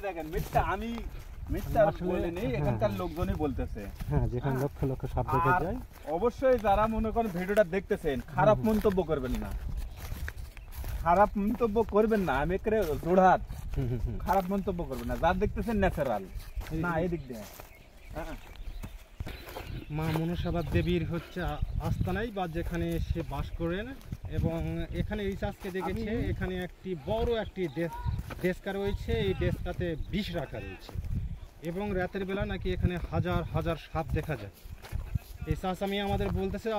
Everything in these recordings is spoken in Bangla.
দেখেন মিথ্যা, আমি মিথ্যা বলিনি, এখানকার লোকজনই বলতেছে। হ্যাঁ, যেখানে লক্ষ লক্ষ সাপ দেখে যায়। অবশ্যই যারা মনে করেন ভিডিওটা দেখতেছেন, খারাপ মন্তব্য করবেন না, খারাপ মন্তব্য করবেন না। আমি একেবারে জোড়হাত, খারাপ মন্তব্য করবেন না। যারা দেখতেছেন ন্যাচারাল না, এদিক দিয়ে মা মনসা দেবীর হচ্ছে আস্তানাই বা যেখানে সে বাস করেন, এবং এখানে রিসার্চকে দেখেছে এখানে একটি বড় একটি ডেস্কা রয়েছে। এই ডেস্কাতে বিষ রাখা রয়েছে এবং রাতের বেলা নাকি এখানে হাজার হাজার সাপ দেখা যায়। এই চাচামি আমাদের বলতেছে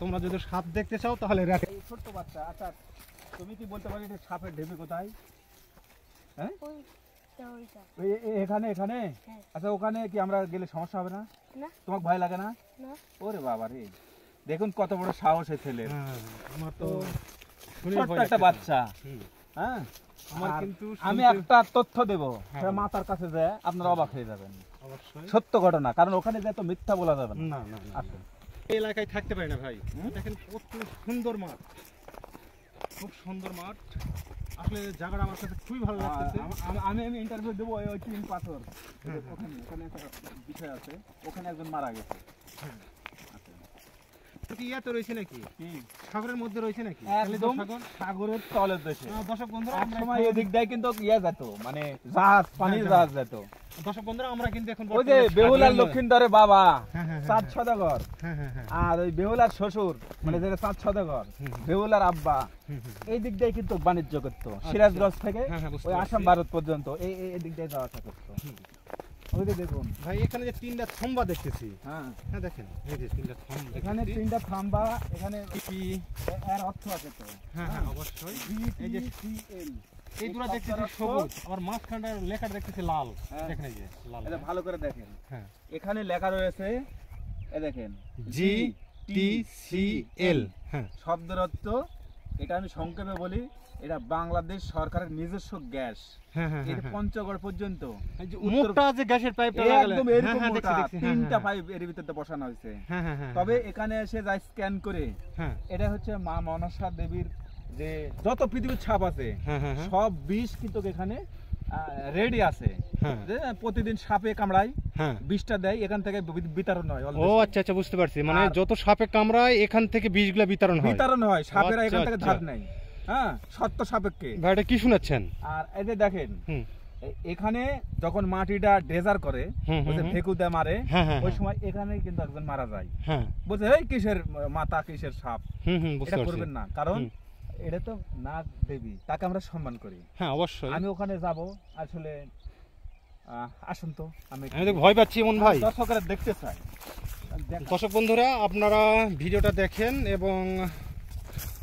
তোমরা যদি সাপ দেখতে চাও তাহলে ছোট্ট বাচ্চা। আচ্ছা তুমি কি বলতে পারো সাপের ঢেপি কোথায়? হ্যাঁ এখানে এখানে। আচ্ছা ওখানে কি আমরা গেলে সমস্যা হবে না? তোমার ভয় লাগে না? ওরে বাবা রে, দেখুন কত বড় সাহস এই ছেলের। আমার তো ছোট্ট একটা বাচ্চা। হ্যাঁ আমি একটা তথ্য দেবো, মাতার কাছে যায় আপনারা অবাক হয়ে যাবেন। সত্য ঘটনা, কারণ ওখানে যায় তো মিথ্যা বলা যাবে না। এই এলাকায় থাকতে পারি না ভাই। দেখেন কত সুন্দর মাঠ, খুব সুন্দর মাঠ। আসলে জায়গাটা আমার কাছে খুবই ভালো লাগতেছে। আমি ইন্টারভিউ দেবো ওই তিন পাথর, ওখানে ওখানে একটা বিষয় আছে, ওখানে একজন মারা গেছে। ইয়াতে রয়েছে নাকি, সাগরের মধ্যে রয়েছে নাকি? একদম সাগরের তলের দেশে। দর্শক বন্ধুরা সময় এদিক দিয়ে কিন্তু ইয়া যেত, মানে জাহাজ, পানির জাহাজ যেত। দর্শক বন্ধুরা আমরা কিন্তু এখন ওই যে বেহুলার লক্ষিন্দরের বাবা চাঁদ সদাগর, আর ওই বেহুলার শ্বশুর মানে যেটা চাঁদ সদাগর, বেহুলার আব্বা এই দিক দিয়ে কিন্তু বাণিজ্য করতো। সিরাজগঞ্জ থেকে ওই আসাম ভারত পর্যন্ত এই দিক দিয়ে যাওয়া আসা করতো। ওই যে দেখুন ভাই এখানে যে তিনটা থাম্বা দেখতেছি। হ্যাঁ দেখেন এই যে তিনটা থাম্বা, এখানে তিনটা থাম্বা। এখানে এর অর্থ আছে তো? হ্যাঁ অবশ্যই। এই যে এই দুটো দেখতেছি সবুজ, আবার মাঝখানটার লেখা দেখতেছি লাল। দেখেন এই যে লাল, এটা ভালো করে দেখেন। হ্যাঁ এখানে লেখা রয়েছে, এই দেখেন GTCL। হ্যাঁ শব্দের অর্থ, এটা আমি সংক্ষেপে বলি, এটা বাংলাদেশ সরকারের নিজস্ব গ্যাস। এটা পঞ্চগড় পর্যন্ত মুখটা যে গ্যাসের পাইপটা লাগালে একদম এরকম মোটা তিনটা পাইপ এর ভিতরে বসানো হয়েছে। তবে এখানে এসে যাই স্ক্যান করে, এটা হচ্ছে মা মনসা দেবীর যে যত পৃথিবীর ছাপ আছে সব বিষ কিন্তু এখানে রেডি আছে। প্রতিদিন সাপে কামড়ায়, বিষটা দেয়, এখান থেকে বিতরণ হয়। ও আচ্ছা আচ্ছা, বুঝতে পারছি। মানে যত সাপে কামড়ায় এখান থেকে বিষগুলা বিতরণ হয়। সাপেরা এখান থেকে ধার নেয়। হ্যাঁ শর্ত সাপেক্ষে। ভাই এটা কি শুনাচ্ছেন? আর এই যে দেখেন এখানে যখন মাটিটা ড্রেজার করে, ফেকুতে মারে, ওই সময় এখানে কিন্তু একজন মারা যায়। বলছে এই কিসের মাতা, কিসের সাপ, এটা করবেন না, কারণ এটা তো নাগ দেবী, তাকে আমরা সম্মান করি। হ্যাঁ অবশ্যই। আমি ওখানে যাব, আসলে আসুন তো, আমি ভয় পাচ্ছি এমন ভাই, দর্শকরা দেখতে চাই। দর্শক বন্ধুরা আপনারা ভিডিওটা দেখেন এবং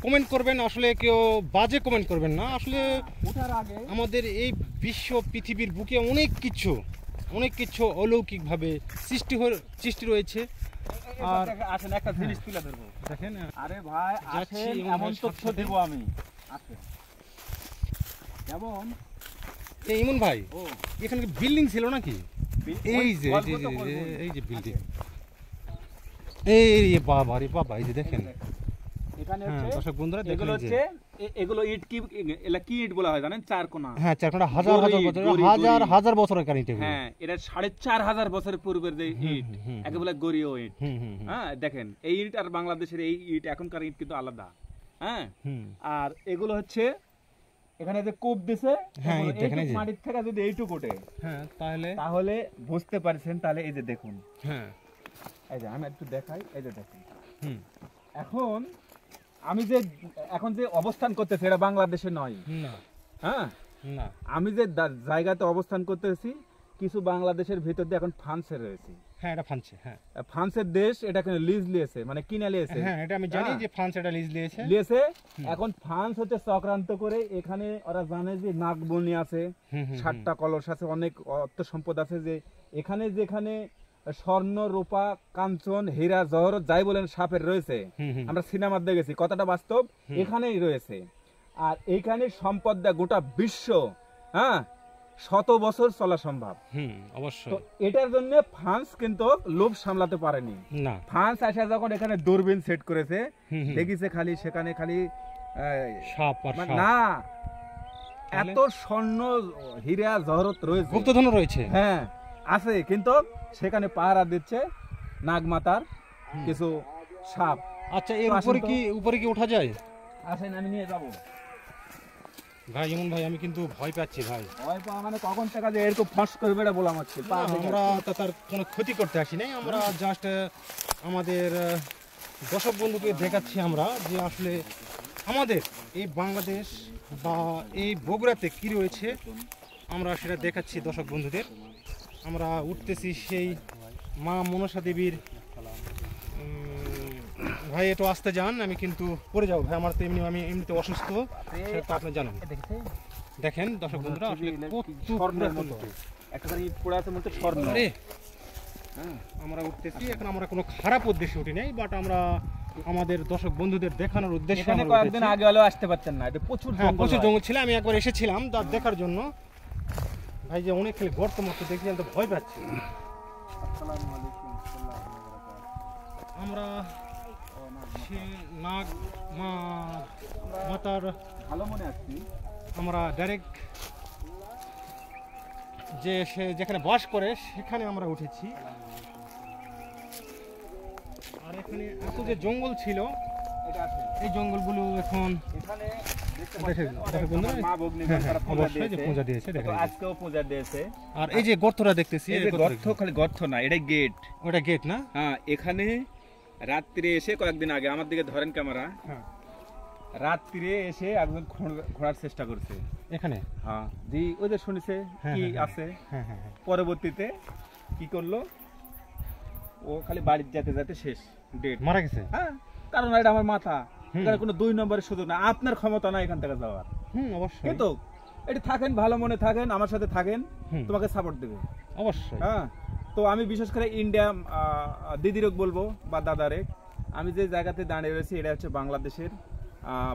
কমেন্ট করবেন। আসলে কেউ বাজে কমেন্ট করবেন না। আসলে ওঠার আগে আমাদের এই বিশ্ব পৃথিবীর বুকে অনেক কিছু অলৌকিকভাবে সৃষ্টি রয়েছে। আর আসেন একটা জিনিস তুলে ধরবো, দেখেন। আরে ভাই আসেন, এমন তথ্য দেব আমি। আসেন যেমন ইমন ভাই, এখানে বিল্ডিং ছিল নাকি? এই যে বিল্ডিং, এই বাবা রে বাবা, এই যে দেখেন এখানে দর্শক বন্ধুরা এগুলো হচ্ছে, এগুলো ইট কি, এলা কি ইট বলা হয় জানেন? চারকোনা। হ্যাঁ চারকোনা, হাজার বছরের ইট। হ্যাঁ এটা 4500 বছরের পূর্বের যে ইট, একে বলে গরিও ইট। হ্যাঁ দেখেন এই ইট আর বাংলাদেশের এই ইট, এখনকার ইট কিন্তু আলাদা। হ্যাঁ আর এগুলো হচ্ছে এখানে যে কূপ দিছে, মাটির থেকে যদি এইটুকু ওঠে, তাহলে বুঝতে পারছেন। তাহলে এই যে দেখুন, এই যে আমি একটু দেখাই, এই যে দেখুন এখন আমি যে এখন যে অবস্থান করতেছি, এটা বাংলাদেশে নয়। হ্যাঁ আমি যে জায়গাতে অবস্থান করতেছি, কিছু বাংলাদেশের ভিতর দিয়ে এখন ফ্রান্সে রয়েছে। হ্যাঁ এটা ফ্রান্সে, হ্যাঁ ফ্রান্সের দেশ, এটা লিজ লিয়েছে, মানে কিনে লিয়েছে। হ্যাঁ এটা আমি জানি যে ফ্রান্স এটা লিজ লিয়েছে। এখন ফ্রান্স হচ্ছে চক্রান্ত করে, এখানে ওরা জানে যে নাগবনি আছে, 7টা কলস আছে, অনেক অর্থ সম্পদ আছে, যে এখানে যেখানে স্বর্ণ, রূপা, কাঞ্চন, হীরা, জহরত যাই বলেন সাপের রয়েছে, আমরা সিনেমা দেখেছি, কথাটা বাস্তব, এখানেই রয়েছে। আর এইখানে সম্পদ দেয় গোটা বিশ্ব, হ্যাঁ 100 বছর চলা সম্ভব। অবশ্যই। তো এটার জন্য ফ্রান্স কিন্তু লোভ সামলাতে পারেনি। ফ্রান্স আসা যখন এখানে দূরবীন সেট করেছে, দেখিছে খালি সেখানে খালি সাপ, না এত স্বর্ণ হীরা জহরত রয়েছে, গুপ্তধনও রয়েছে। হ্যাঁ আছে, কিন্তু সেখানে পাহারা দিচ্ছে নাগমাতার কিছু সাপ। আচ্ছা, এর তো আসেন উপরে তো। কি ওঠা যায়? আসেন আমি নিয়ে যাবো। ভাই ইমন ভাই, আমি কিন্তু ভয় পাচ্ছি ভাই। ভয় পাওয়া মানে কখন টাকা যে এরকম ফাঁস করবে এটা বলা হচ্ছে। না, আমরা তো তার কোনো ক্ষতি করতে আসি নাই, আমরা জাস্ট আমাদের দর্শক বন্ধুকে দেখাচ্ছি আমরা যে আসলে আমাদের এই বাংলাদেশ বা এই বগুড়াতে কি রয়েছে, আমরা সেটা দেখাচ্ছি দর্শক বন্ধুদের। আমরা উঠতেছি সেই মা মনসা দেবীর। ভাই একটু আসতে যান, আমি কিন্তু পড়ে যাবো ভাই, আমার তো আমি এমনিতে অসুস্থ, সেটা তো আপনি জানেন। দেখেন দর্শক বন্ধুরা, আসলে কত স্বর্ণের পুরাতন। মতো একটা পোড়া আছে মধ্যে স্বর্ণ। আমরা উঠতেছি, এখন আমরা কোনো খারাপ উদ্দেশ্যে উঠি নাই, বাট আমরা আমাদের দর্শক বন্ধুদের দেখানোর উদ্দেশ্যে এখানে আমরা কয়েকদিন উঠেছি। আগে হলেও আসতে পারতেন না, এটা প্রচুর হ্যাঁ, জঙ্গল প্রচুর হয়। জঙ্গল ছিল, আমি একবার এসেছিলাম তার দেখার জন্য। ভাই যে অনেক খালি গর্ত মতো দেখছি, আমি তো ভয় পাচ্ছি। আমরা সে নাগ মাতার ভালো মনে আসছি। আমরা ডাইরেক্ট যে সে যেখানে বাস করে সেখানে আমরা উঠেছি। আর এখানে এত যে জঙ্গল ছিল, এটা আছে। এই জঙ্গলগুলো এখন এখানে দেখতে দেখেন, পাচ্ছেন, দেখেন বন্ধুরা, মা ভগ্নীগণ হ্যাঁ, তারা হ্যাঁ, পূজা অবশ্যই যে পূজা দিয়েছে, দেখেন। তো আজকেও পূজা দিয়েছে। আর এই যে গর্তটা দেখতেছি, এই যে গর্ত, খালি গর্ত না, এটাই গেট। ওটা গেট না? হ্যাঁ, এখানে রাত্রে এসে কয়েকদিন আগে আমার দিকে ধরেন ক্যামেরা, হ্যাঁ, রাত্রে এসে একজন ঘোরার চেষ্টা করছে। এখানে। হ্যাঁ, জি ওই যে শুনেছে হ্যাঁ, কি হ্যাঁ, আছে। হ্যাঁ হ্যাঁ হ্যাঁ। পরবর্তীতে কি করলো, ও খালি বাড়িতে যেতে যেতে শেষ, ডেট। মারা গেছে। হ্যাঁ, কারণ এটা আমার মাথা, হুম। এখানে কোনো 2 নম্বরের সুযোগ না, আপনার ক্ষমতা না এখান থেকে যাওয়ার। অবশ্যই। কিন্তু এটি থাকেন, ভালো মনে থাকেন, আমার সাথে থাকেন, হুম। তোমাকে সাপোর্ট দেবে। অবশ্যই। হ্যাঁ, তো আমি বিশেষ করে ইন্ডিয়া দিদিরক বলবো বা দাদারে, আমি যে জায়গাতে দাঁড়িয়ে রয়েছি এটা হচ্ছে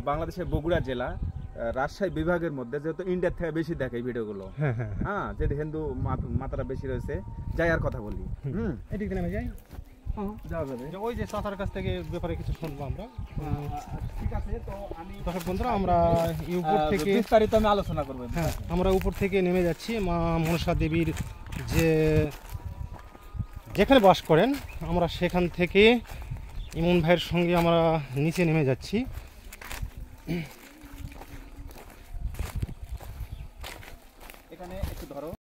বাংলাদেশের বগুড়া জেলা, রাজশাহী বিভাগের মধ্যে, যেহেতু ইন্ডিয়ার থেকে বেশি দেখে এই ভিডিওগুলো। হ্যাঁ হ্যাঁ হ্যাঁ। হ্যাঁ, যেহেতু হিন্দু মাতারা বেশি রয়েছে, যাই আর কথা বলি। এদিক দিয়ে নেমে যাই। যাওয়া যাবে। যে ওই যে চাচার কাছ থেকে ব্যাপারে কিছু শুনবো আমরা। ঠিক আছে, তো আমি দর্শক বন্ধুরা, আমরা এই উপর থেকে বিস্তারিত আমি আলোচনা করবো। হ্যাঁ, আমরা উপর থেকে নেমে যাচ্ছি মা মনসা দেবীর যে যেখানে বাস করেন, আমরা সেখান থেকে ইমন ভাইয়ের সঙ্গে আমরা নিচে নেমে যাচ্ছি।